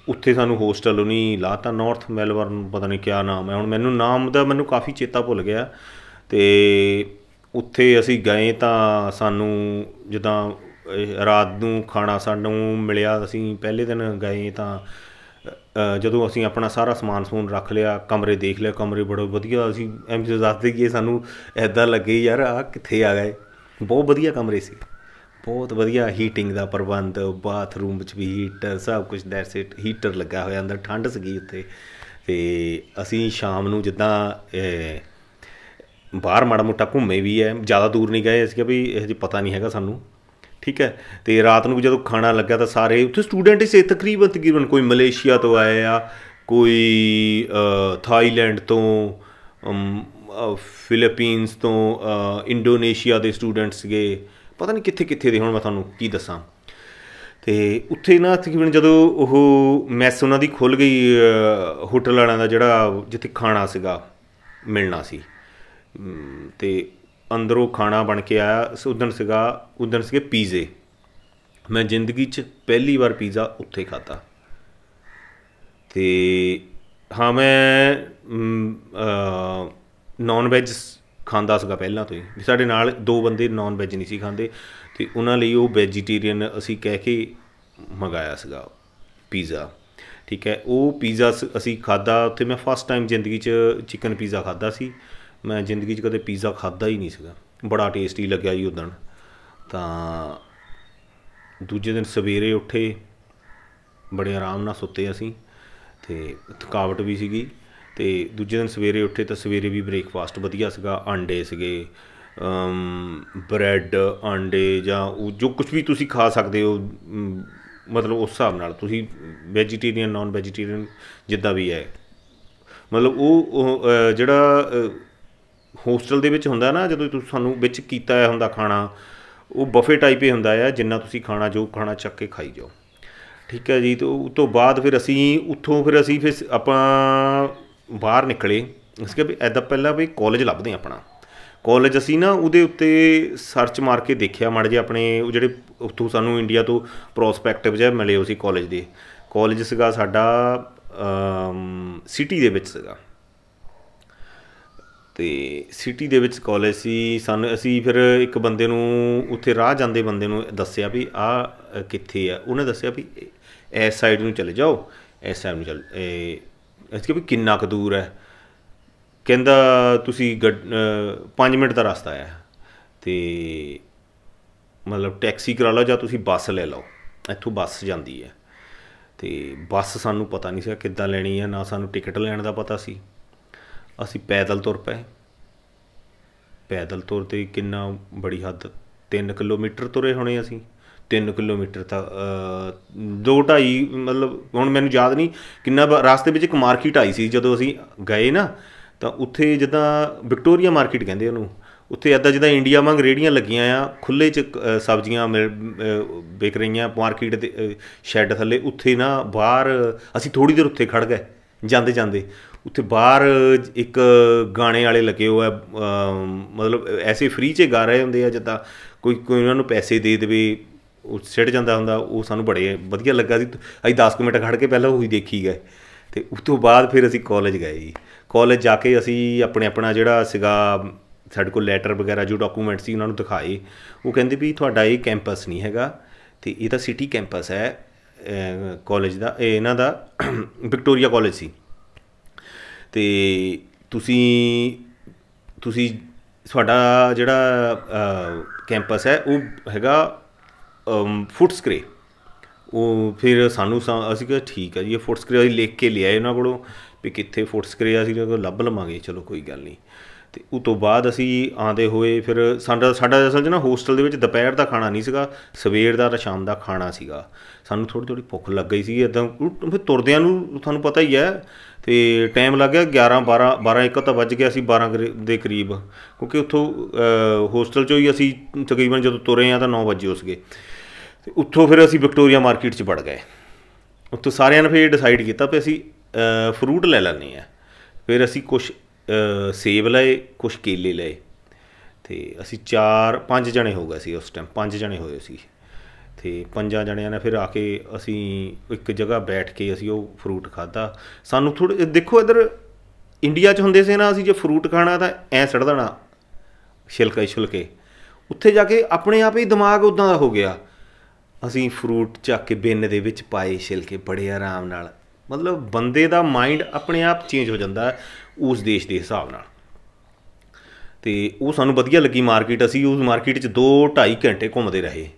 ਉੱਥੇ ਸਾਨੂੰ ਹੋਸਟਲ ਉਹਨੇ ਲਾਤਾ, ਨਾਰਥ ਮੈਲਬੌਰਨ, ਪਤਾ ਨਹੀਂ ਕਿਆ ਨਾਮ ਹੈ ਹੁਣ, ਨਾਮ ਦਾ ਮੈਨੂੰ ਕਾਫੀ ਚੇਤਾ ਭੁੱਲ ਗਿਆ। ਅਤੇ ਉੱਥੇ ਅਸੀਂ ਗਏ ਤਾਂ ਸਾਨੂੰ ਜਿੱਦਾਂ ਰਾਤ ਨੂੰ ਖਾਣਾ ਸਾਨੂੰ ਮਿਲਿਆ। ਅਸੀਂ ਪਹਿਲੇ ਦਿਨ ਗਏ ਤਾਂ ਜਦੋਂ ਅਸੀਂ ਆਪਣਾ ਸਾਰਾ ਸਮਾਨ ਰੱਖ ਲਿਆ, ਕਮਰੇ ਦੇਖ ਲਿਆ, ਕਮਰੇ ਬੜੇ ਵਧੀਆ। ਅਸੀਂ ਐਵੇਂ ਦੱਸਦੇ ਕਿ ਸਾਨੂੰ ਇੱਦਾਂ ਲੱਗੇ ਯਾਰ ਆਹ ਕਿੱਥੇ ਆ ਗਏ। ਬਹੁਤ ਵਧੀਆ ਕਮਰੇ ਸੀ, ਬਹੁਤ ਵਧੀਆ ਹੀਟਿੰਗ ਦਾ ਪ੍ਰਬੰਧ, ਬਾਥਰੂਮ ਵਿੱਚ ਵੀ ਹੀਟਰ, ਸਭ ਕੁਛ ਦੈਟਸ ਇਟ, ਹੀਟਰ ਲੱਗਾ ਹੋਇਆ ਅੰਦਰ, ਠੰਡ ਸੀਗੀ ਉੱਥੇ। ਅਤੇ ਅਸੀਂ ਸ਼ਾਮ ਨੂੰ ਜਿੱਦਾਂ ਬਾਹਰ ਮਾੜਾ ਮੋਟਾ ਘੁੰਮੇ ਵੀ ਹੈ, ਜ਼ਿਆਦਾ ਦੂਰ ਨਹੀਂ ਗਏ। ਅਸੀਂ ਕਿਹਾ ਵੀ ਇਹ ਜਿਹੇ ਪਤਾ ਨਹੀਂ ਹੈਗਾ ਸਾਨੂੰ, ਠੀਕ ਹੈ। ਅਤੇ ਰਾਤ ਨੂੰ ਜਦੋਂ ਖਾਣਾ ਲੱਗਾ ਤਾਂ ਸਾਰੇ ਉੱਥੇ ਸਟੂਡੈਂਟ ਸੀ ਤਕਰੀਬਨ ਕੋਈ ਮਲੇਸ਼ੀਆ ਤੋਂ ਆਏ ਆ, ਕੋਈ ਥਾਈਲੈਂਡ ਤੋਂ, ਫਿਲੀਪੀਨਸ ਤੋਂ, ਇੰਡੋਨੇਸ਼ੀਆ ਦੇ ਸਟੂਡੈਂਟ ਸੀਗੇ, ਪਤਾ ਨਹੀਂ ਕਿੱਥੇ ਦੇ, ਹੁਣ ਮੈਂ ਤੁਹਾਨੂੰ ਕੀ ਦੱਸਾਂ। ਅਤੇ ਉੱਥੇ ਨਾ ਤਕਰੀਬਨ ਜਦੋਂ ਉਹ ਮੈਸ ਉਹਨਾਂ ਦੀ ਖੁੱਲ੍ਹ ਗਈ ਹੋਟਲ ਵਾਲਿਆਂ ਦਾ, ਜਿਹੜਾ ਜਿੱਥੇ ਖਾਣਾ ਸੀਗਾ ਮਿਲਣਾ ਸੀ, ਅਤੇ ਅੰਦਰੋਂ ਖਾਣਾ ਬਣ ਕੇ ਆਇਆ। ਉੱਦਣ ਸੀਗੇ ਪੀਜ਼ੇ। ਮੈਂ ਜ਼ਿੰਦਗੀ 'ਚ ਪਹਿਲੀ ਵਾਰ ਪੀਜ਼ਾ ਉੱਥੇ ਖਾਧਾ। ਅਤੇ ਹਾਂ, ਮੈਂ ਨੋਨ ਵੈਜ ਖਾਂਦਾ ਸੀਗਾ ਪਹਿਲਾਂ ਤੋਂ ਹੀ। ਸਾਡੇ ਨਾਲ 2 ਬੰਦੇ ਨੋਨ ਵੈਜ ਨਹੀਂ ਸੀ ਖਾਂਦੇ, ਅਤੇ ਉਹਨਾਂ ਲਈ ਉਹ ਵੈਜੀਟੇਰੀਅਨ ਅਸੀਂ ਕਹਿ ਕੇ ਮੰਗਾਇਆ ਸੀਗਾ ਪੀਜ਼ਾ, ਠੀਕ ਹੈ। ਉਹ ਪੀਜ਼ਾ ਅਸੀਂ ਖਾਧਾ ਉੱਥੇ। ਮੈਂ ਫਸਟ ਟਾਈਮ ਜ਼ਿੰਦਗੀ 'ਚ ਚਿਕਨ ਪੀਜ਼ਾ ਖਾਧਾ ਸੀ। ਮੈਂ ਜ਼ਿੰਦਗੀ 'ਚ ਕਦੇ ਪੀਜ਼ਾ ਖਾਧਾ ਹੀ ਨਹੀਂ ਸੀਗਾ। ਬੜਾ ਟੇਸਟੀ ਲੱਗਿਆ ਜੀ ਉੱਦਣ। ਤਾਂ ਦੂਜੇ ਦਿਨ ਸਵੇਰੇ ਉੱਠੇ, ਬੜੇ ਆਰਾਮ ਨਾਲ ਸੁੱਤੇ ਅਸੀਂ, ਅਤੇ ਥਕਾਵਟ ਵੀ ਸੀਗੀ। ਅਤੇ ਦੂਜੇ ਦਿਨ ਸਵੇਰੇ ਉੱਠੇ ਤਾਂ ਸਵੇਰੇ ਵੀ ਬ੍ਰੇਕਫਾਸਟ ਵਧੀਆ ਸੀਗਾ। ਆਂਡੇ ਸੀਗੇ, ਬਰੈਡ, ਆਂਡੇ, ਜਾਂ ਉਹ ਜੋ ਕੁਛ ਵੀ ਤੁਸੀਂ ਖਾ ਸਕਦੇ ਹੋ, ਮਤਲਬ ਉਸ ਹਿਸਾਬ ਨਾਲ ਤੁਸੀਂ ਵੈਜੀਟੇਰੀਅਨ, ਨੋਨ ਵੈਜੀਟੇਰੀਅਨ, ਜਿੱਦਾਂ ਵੀ ਹੈ। ਮਤਲਬ ਉਹ ਜਿਹੜਾ ਹੋਸਟਲ ਦੇ ਵਿੱਚ ਹੁੰਦਾ ਨਾ, ਜਦੋਂ ਤੁਸੀਂ ਸਾਨੂੰ ਵਿੱਚ ਕੀਤਾ ਹੋਇਆ ਹੁੰਦਾ ਖਾਣਾ, ਉਹ ਬਫੇ ਟਾਈਪ ਹੀ ਹੁੰਦਾ ਆ, ਜਿੰਨਾ ਤੁਸੀਂ ਖਾਣਾ, ਜੋ ਖਾਣਾ ਚੱਕ ਕੇ ਖਾਈ ਜਾਓ, ਠੀਕ ਹੈ ਜੀ। ਅਤੇ ਉਸ ਤੋਂ ਬਾਅਦ ਫਿਰ ਅਸੀਂ ਆਪਾਂ ਬਾਹਰ ਨਿਕਲੇ। ਅਸੀਂ ਕਿਹਾ ਵੀ ਇੱਦਾਂ ਪਹਿਲਾਂ ਵੀ ਕਾਲਜ ਲੱਭਦੇ ਆਪਣਾ ਕਾਲਜ। ਅਸੀਂ ਨਾ ਉਹਦੇ ਉੱਤੇ ਸਰਚ ਮਾਰ ਕੇ ਦੇਖਿਆ ਮਾੜੇ ਜਿਹੇ ਆਪਣੇ, ਉਹ ਜਿਹੜੇ ਉੱਥੋਂ ਸਾਨੂੰ ਇੰਡੀਆ ਤੋਂ ਪ੍ਰੋਸਪੈਕਟਿਵ ਜਿਹਾ ਮਿਲੇ ਉਹ ਸੀ ਕਾਲਜ ਦੇ। ਕਾਲਜ ਸੀਗਾ ਸਾਡਾ ਸਿਟੀ ਦੇ ਵਿੱਚ ਸੀਗਾ, ਅਤੇ ਸਿਟੀ ਦੇ ਵਿੱਚ ਕਾਲਜ ਸੀ। ਅਸੀਂ ਫਿਰ ਇੱਕ ਬੰਦੇ ਨੂੰ ਉੱਥੇ ਰਾਹ ਜਾਂਦੇ ਬੰਦੇ ਨੂੰ ਦੱਸਿਆ ਵੀ ਆਹ ਕਿੱਥੇ ਆ। ਉਹਨੇ ਦੱਸਿਆ ਵੀ ਇਸ ਸਾਈਡ ਨੂੰ ਚਲੇ ਜਾਓ, ਇਸ ਸਾਈਡ ਨੂੰ ਅਸੀਂ ਕਿਹਾ ਵੀ ਕਿੰਨਾ ਕੁ ਦੂਰ ਹੈ। ਕਹਿੰਦਾ ਤੁਸੀਂ 5 ਮਿੰਟ ਦਾ ਰਸਤਾ ਹੈ। ਅਤੇ मतलब टैक्सी करा लो जां तुसीं बस ले लो, इत्थों बस जाती है। तो बस सानू पता नहीं सी किद्दां लैनी है, ना सानू टिकट लैण दा पता सी। असी पैदल तुर पे, पैदल तुरते किन्ना बड़ी हद 3 किलोमीटर तुरे होने असी। 3 किलोमीटर ਤਾਂ 2-2.5 मतलब ਹੁਣ ਮੈਨੂੰ ਯਾਦ ਨਹੀਂ ਕਿੰਨਾ। ਰਾਸਤੇ ਵਿੱਚ ਇੱਕ ਮਾਰਕੀਟ ਆਈ ਸੀ ਜਦੋਂ ਅਸੀਂ ਗਏ ਨਾ, ਤਾਂ ਉੱਥੇ ਜਿੱਦਾਂ ਵਿਕਟੋਰੀਆ ਮਾਰਕੀਟ ਕਹਿੰਦੇ ਉਹਨੂੰ, ਉੱਥੇ ਇੱਦਾਂ ਜਿੱਦਾਂ ਇੰਡੀਆ ਵਾਂਗ ਰੇਹੜੀਆਂ ਲੱਗੀਆਂ ਆ ਖੁੱਲ੍ਹੇ 'ਚ, ਸਬਜ਼ੀਆਂ ਵਿਕ ਰਹੀਆਂ ਮਾਰਕੀਟ ਦੇ ਸ਼ੈੱਡ ਥੱਲੇ। ਉੱਥੇ ਨਾ ਬਾਹਰ ਅਸੀਂ ਥੋੜ੍ਹੀ ਦੇਰ ਉੱਥੇ ਖੜ੍ਹ ਗਏ, ਜਾਂਦੇ ਜਾਂਦੇ ਉੱਥੇ ਬਾਹਰ ਇੱਕ ਗਾਣੇ ਵਾਲੇ ਲੱਗੇ ਹੋਏ ਆ, ਮਤਲਬ ਐਸੇ ਫ੍ਰੀ 'ਚ ਗਾ ਰਹੇ ਹੁੰਦੇ ਆ ਜਿੱਦਾਂ ਕੋਈ ਉਹਨਾਂ ਨੂੰ ਪੈਸੇ ਦੇ ਦੇਵੇ, ਉਹ ਸਿੱਟ ਜਾਂਦਾ ਹੁੰਦਾ। ਉਹ ਸਾਨੂੰ ਬੜੇ ਵਧੀਆ ਲੱਗਾ ਸੀ। ਅਸੀਂ 10 ਕੁ ਮਿੰਟ ਖੜ੍ਹ ਕੇ ਪਹਿਲਾਂ ਉਹੀ ਦੇਖੀ ਗਏ, ਅਤੇ ਉਸ ਤੋਂ ਬਾਅਦ ਫਿਰ ਅਸੀਂ ਕਾਲਜ ਗਏ ਜੀ। ਕਾਲਜ ਜਾ ਕੇ ਅਸੀਂ ਆਪਣਾ ਜਿਹੜਾ ਸੀਗਾ ਸਾਡੇ ਕੋਲ ਲੈਟਰ ਵਗੈਰਾ ਜੋ ਡਾਕੂਮੈਂਟ ਸੀ ਉਹਨਾਂ ਨੂੰ ਦਿਖਾਏ। ਉਹ ਕਹਿੰਦੇ ਵੀ ਤੁਹਾਡਾ ਇਹ ਕੈਂਪਸ ਨਹੀਂ ਹੈਗਾ, ਅਤੇ ਇਹ ਤਾਂ ਸਿਟੀ ਕੈਂਪਸ ਹੈ ਕਾਲਜ ਦਾ, ਇਹ ਇਹਨਾਂ ਦਾ ਵਿਕਟੋਰੀਆ ਕਾਲਜ ਸੀ। ਅਤੇ ਤੁਸੀਂ ਤੁਹਾਡਾ ਜਿਹੜਾ ਕੈਂਪਸ ਹੈ ਉਹ ਹੈਗਾ ਫੁੱਟਸਕਰੇ। ਉਹ ਫਿਰ ਸਾਨੂੰ ਅਸੀਂ ਕਿਹਾ ਠੀਕ ਹੈ ਜੀ, ਇਹ ਫੁੱਟਸਕਰੇ ਅਸੀਂ ਲਿਖ ਕੇ ਲਿਆਏ ਉਹਨਾਂ ਕੋਲੋਂ ਵੀ ਕਿੱਥੇ ਫੁੱਟਸਕਰੇ ਆ, ਅਸੀਂ ਲੱਭ ਲਵਾਂਗੇ, ਚਲੋ ਕੋਈ ਗੱਲ ਨਹੀਂ। ਅਤੇ ਉਸ ਤੋਂ ਬਾਅਦ ਅਸੀਂ ਆਉਂਦੇ ਹੋਏ ਫਿਰ ਸਾਡਾ ਅਸਲ 'ਚ ਨਾ ਹੋਸਟਲ ਦੇ ਵਿੱਚ ਦੁਪਹਿਰ ਦਾ ਖਾਣਾ ਨਹੀਂ ਸੀਗਾ, ਸਵੇਰ ਦਾ ਅਤੇ ਸ਼ਾਮ ਦਾ ਖਾਣਾ ਸੀਗਾ। ਸਾਨੂੰ ਥੋੜ੍ਹੀ ਭੁੱਖ ਲੱਗ ਗਈ ਸੀ ਇੱਦਾਂ, ਫਿਰ ਤੁਰਦਿਆਂ ਨੂੰ ਤੁਹਾਨੂੰ ਪਤਾ ਹੀ ਹੈ। ਅਤੇ ਟਾਈਮ ਲੱਗ ਗਿਆ 11-12-1 ਤਾਂ ਵੱਜ ਗਿਆ ਸੀ 12 ਦੇ ਕਰੀਬ, ਕਿਉਂਕਿ ਉੱਥੋਂ ਹੋਸਟਲ 'ਚੋਂ ਹੀ ਅਸੀਂ ਤਕਰੀਬਨ ਜਦੋਂ ਤੁਰੇ ਹਾਂ ਤਾਂ 9 ਵਜੇ ਹੋ ਸੀਗੇ। ਅਤੇ ਉੱਥੋਂ ਫਿਰ ਅਸੀਂ ਵਿਕਟੋਰੀਆ ਮਾਰਕੀਟ 'ਚ ਵੜ ਗਏ। ਉੱਥੋਂ ਸਾਰਿਆਂ ਨੇ ਫਿਰ ਡਿਸਾਈਡ ਕੀਤਾ ਵੀ ਅਸੀਂ ਫਰੂਟ ਲੈ ਲੈਂਦੇ ਹਾਂ। ਫਿਰ ਅਸੀਂ ਕੁਛ ਸੇਬ ਲਏ, ਕੁਛ ਕੇਲੇ ਲਏ, ਅਤੇ ਅਸੀਂ 4-5 ਜਣੇ ਹੋ ਗਏ ਸੀ ਉਸ ਟਾਈਮ, 5 ਜਣੇ ਹੋਏ ਸੀ। ਅਤੇ 5 ਜਣਿਆਂ ਨੇ ਫਿਰ ਆ ਕੇ ਅਸੀਂ ਇੱਕ ਜਗ੍ਹਾ ਬੈਠ ਕੇ ਅਸੀਂ ਉਹ ਫਰੂਟ ਖਾਧਾ। ਸਾਨੂੰ ਥੋੜ੍ਹੇ ਦੇਖੋ ਇੱਧਰ ਇੰਡੀਆ 'ਚ ਹੁੰਦੇ ਸੀ ਨਾ, ਅਸੀਂ ਜੇ ਫਰੂਟ ਖਾਣਾ ਤਾਂ ਐਂ ਸੁੱਟ ਦੇਣਾ ਛਿਲਕੇ। ਉੱਥੇ ਜਾ ਕੇ ਆਪਣੇ ਆਪ ਹੀ ਦਿਮਾਗ ਉੱਦਾਂ ਦਾ ਹੋ ਗਿਆ। ਅਸੀਂ ਫਰੂਟ ਚੱਕ ਕੇ ਬਿੰਨ ਦੇ ਵਿੱਚ ਪਾਏ ਛਿਲਕੇ ਬੜੇ ਆਰਾਮ ਨਾਲ। ਮਤਲਬ ਬੰਦੇ ਦਾ ਮਾਇੰਡ ਆਪਣੇ ਆਪ ਚੇਂਜ ਹੋ ਜਾਂਦਾ ਉਸ ਦੇਸ਼ ਦੇ ਹਿਸਾਬ ਨਾਲ। ਅਤੇ ਉਹ ਸਾਨੂੰ ਵਧੀਆ ਲੱਗੀ ਮਾਰਕੀਟ। ਅਸੀਂ ਉਸ ਮਾਰਕੀਟ 'ਚ 2-2.5 ਘੰਟੇ ਘੁੰਮਦੇ ਰਹੇ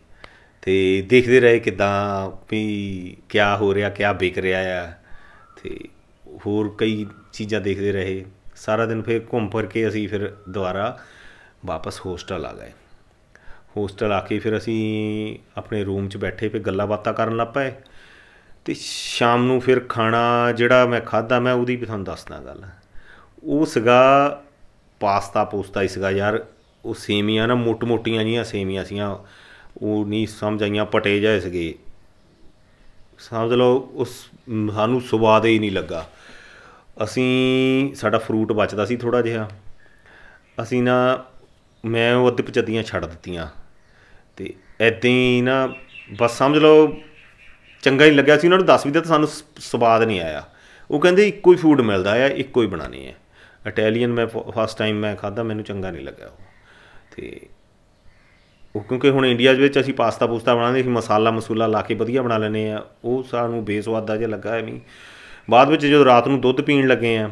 ਅਤੇ ਦੇਖਦੇ ਰਹੇ ਕਿੱਦਾਂ ਵੀ ਕਿਆ ਹੋ ਰਿਹਾ, ਕਿਆ ਵਿਕ ਰਿਹਾ ਆ, ਅਤੇ ਹੋਰ ਕਈ ਚੀਜ਼ਾਂ ਦੇਖਦੇ ਰਹੇ ਸਾਰਾ ਦਿਨ। ਫਿਰ ਘੁੰਮ ਫਿਰ ਕੇ ਅਸੀਂ ਫਿਰ ਦੁਬਾਰਾ ਵਾਪਸ ਹੋਸਟਲ ਆ ਗਏ। ਹੋਸਟਲ ਆ ਕੇ ਫਿਰ ਅਸੀਂ ਆਪਣੇ ਰੂਮ 'ਚ ਬੈਠੇ, ਫਿਰ ਗੱਲਾਂ ਬਾਤਾਂ ਕਰਨ ਲੱਗ ਪਏ। ਅਤੇ ਸ਼ਾਮ ਨੂੰ ਫਿਰ ਖਾਣਾ ਜਿਹੜਾ ਮੈਂ ਖਾਧਾ, ਮੈਂ ਉਹਦੀ ਵੀ ਤੁਹਾਨੂੰ ਦੱਸਦਾ ਗੱਲ। ਉਹ ਸੀਗਾ ਪਾਸਤਾ ਪੂਸਤਾ ਹੀ ਸੀਗਾ ਯਾਰ। ਉਹ ਸੇਮੀਆਂ ਨਾ ਮੋਟੀਆਂ ਜਿਹੀਆਂ ਸੇਮੀਆਂ ਸੀਗੀਆਂ, ਉਹ ਨਹੀਂ ਸਮਝ ਆਈਆਂ, ਭਟੇ ਜਿਹੇ ਸੀਗੇ, ਸਮਝ ਲਓ। ਸਾਨੂੰ ਸਵਾਦ ਹੀ ਨਹੀਂ ਲੱਗਾ। ਸਾਡਾ ਫਰੂਟ ਬਚਦਾ ਸੀ ਥੋੜ੍ਹਾ ਜਿਹਾ, ਅਸੀਂ ਨਾ ਮੈਂ ਉਹ ਅੱਧ ਪਚੱਧੀਆਂ ਛੱਡ ਦਿੱਤੀਆਂ। ਅਤੇ ਇੱਦਾਂ ਹੀ ਨਾ ਬਸ ਸਮਝ ਲਓ ਚੰਗਾ ਨਹੀਂ ਲੱਗਿਆ ਸੀ। ਉਹਨਾਂ ਨੂੰ ਦੱਸ ਵੀ ਦਿੱਤਾ, ਸਾਨੂੰ ਸਵਾਦ ਨਹੀਂ ਆਇਆ। ਉਹ ਕਹਿੰਦੇ ਇੱਕੋ ਹੀ ਫੂਡ ਮਿਲਦਾ ਆ, ਇੱਕੋ ਹੀ ਬਣਾਉਣੀ ਹੈ। ਇਟੈਲੀਅਨ ਮੈਂ ਫਸਟ ਟਾਈਮ ਮੈਂ ਖਾਧਾ, ਮੈਨੂੰ ਚੰਗਾ ਨਹੀਂ ਲੱਗਿਆ ਉਹ। ਅਤੇ ਉਹ ਕਿਉਂਕਿ ਹੁਣ ਇੰਡੀਆ ਵਿੱਚ ਅਸੀਂ ਪਾਸਤਾ ਪੂਸਤਾ ਬਣਾਉਂਦੇ ਸੀ, ਮਸੂਲਾ ਲਾ ਕੇ ਵਧੀਆ ਬਣਾ ਲੈਂਦੇ ਹਾਂ, ਉਹ ਸਾਨੂੰ ਬੇਸਵਾਦਾ ਜਿਹਾ ਲੱਗਾ ਐਵੇਂ। ਬਾਅਦ ਵਿੱਚ ਜਦੋਂ ਰਾਤ ਨੂੰ ਦੁੱਧ ਪੀਣ ਲੱਗੇ ਹਾਂ